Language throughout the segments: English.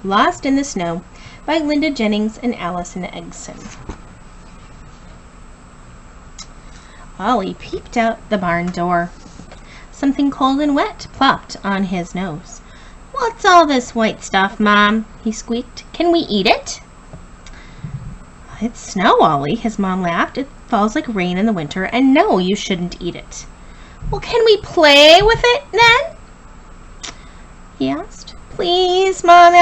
Lost in the Snow by Linda Jennings and Allison Eggson. Ollie peeped out the barn door. Something cold and wet plopped on his nose. "What's all this white stuff, Mom?" he squeaked. "Can we eat it?" "It's snow, Ollie," his mom laughed. "It falls like rain in the winter, and no, you shouldn't eat it." "Well, can we play with it then?" he asked. "Please, Mom,"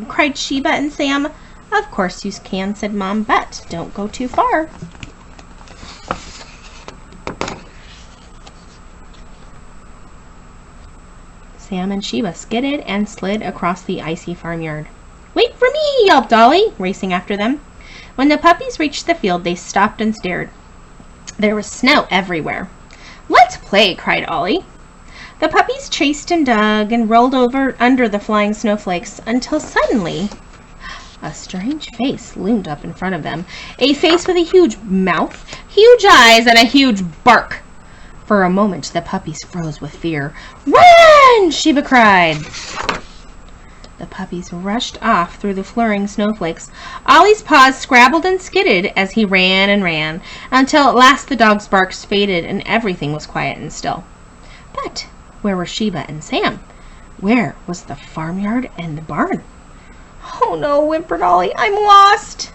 cried Sheba and Sam. "Of course you can," said Mom, "but don't go too far." Sam and Sheba skidded and slid across the icy farmyard. "Wait for me!" yelped Ollie, racing after them. When the puppies reached the field, they stopped and stared. There was snow everywhere. "Let's play!" cried Ollie. The puppies chased and dug and rolled over under the flying snowflakes until suddenly a strange face loomed up in front of them. A face with a huge mouth, huge eyes, and a huge bark. For a moment, the puppies froze with fear. "Run!" Sheba cried. The puppies rushed off through the flurrying snowflakes. Ollie's paws scrabbled and skidded as he ran and ran, until at last the dog's barks faded and everything was quiet and still. But where were Sheba and Sam? Where was the farmyard and the barn? "Oh no," whimpered Ollie, "I'm lost."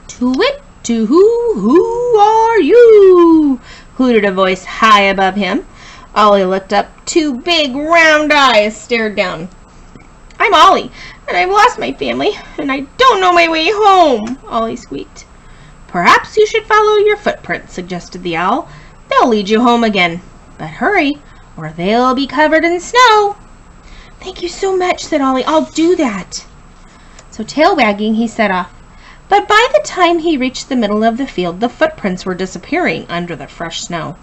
"To-wit, to-who are you?" hooted a voice high above him. Ollie looked up. 2 big round eyes stared down. "I'm Ollie, and I've lost my family, and I don't know my way home," Ollie squeaked. "Perhaps you should follow your footprints," suggested the owl. "They'll lead you home again. But hurry, or they'll be covered in snow." "Thank you so much," said Ollie. "I'll do that." So tail wagging, he set off. But by the time he reached the middle of the field, the footprints were disappearing under the fresh snow.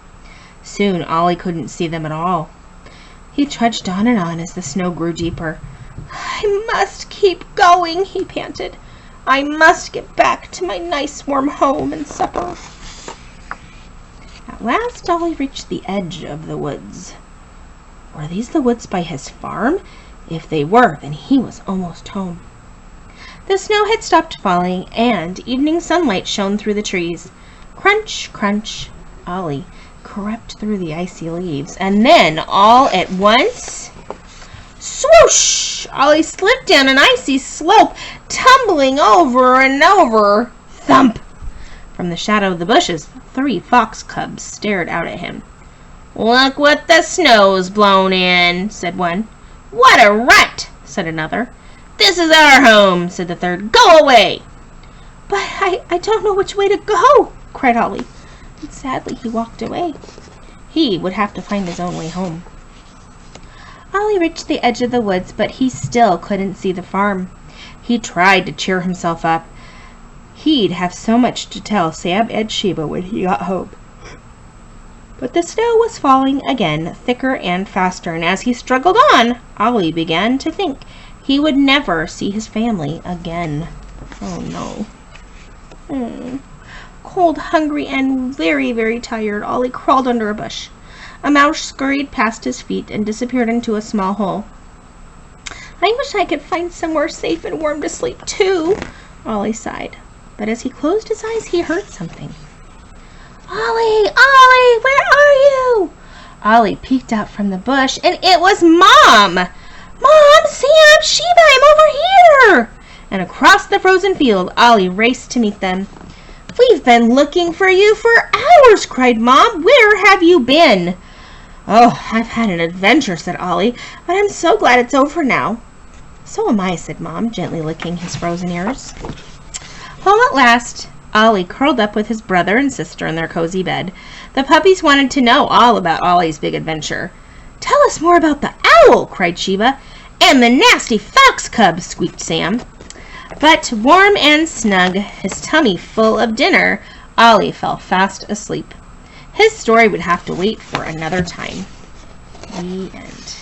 Soon Ollie couldn't see them at all. He trudged on and on as the snow grew deeper. "I must keep going," he panted. "I must get back to my nice warm home and supper." At last Ollie reached the edge of the woods. Were these the woods by his farm? If they were, then he was almost home. The snow had stopped falling, and evening sunlight shone through the trees. Crunch, crunch. Ollie crept through the icy leaves, and then, all at once, swoosh! Ollie slipped down an icy slope, tumbling over and over. Thump! From the shadow of the bushes, 3 fox cubs stared out at him. "Look what the snow's blown in," said one. "What a rut," said another. "This is our home," said the third. "Go away." "But I don't know which way to go," cried Ollie. And sadly he walked away. He would have to find his own way home. Ollie reached the edge of the woods, but he still couldn't see the farm. He tried to cheer himself up. He'd have so much to tell Sam and Sheba when he got home. But the snow was falling again, thicker and faster, and as he struggled on, Ollie began to think he would never see his family again. Oh no. Cold, hungry, and very, very tired, Ollie crawled under a bush. A mouse scurried past his feet and disappeared into a small hole. "I wish I could find somewhere safe and warm to sleep, too," Ollie sighed. But as he closed his eyes, he heard something. "Ollie! Ollie! Where are you?" Ollie peeked out from the bush, and it was Mom! "Mom! Sam! Sheba! I'm over here!" And across the frozen field, Ollie raced to meet them. "We've been looking for you for hours!" cried Mom. "Where have you been?" "Oh, I've had an adventure," said Ollie, "but I'm so glad it's over now." "So am I," said Mom, gently licking his frozen ears. Home at last, Ollie curled up with his brother and sister in their cozy bed. The puppies wanted to know all about Ollie's big adventure. "Tell us more about the owl!" cried Sheba. "And the nasty fox cub!" squeaked Sam. But warm and snug, his tummy full of dinner, Ollie fell fast asleep. His story would have to wait for another time. The end.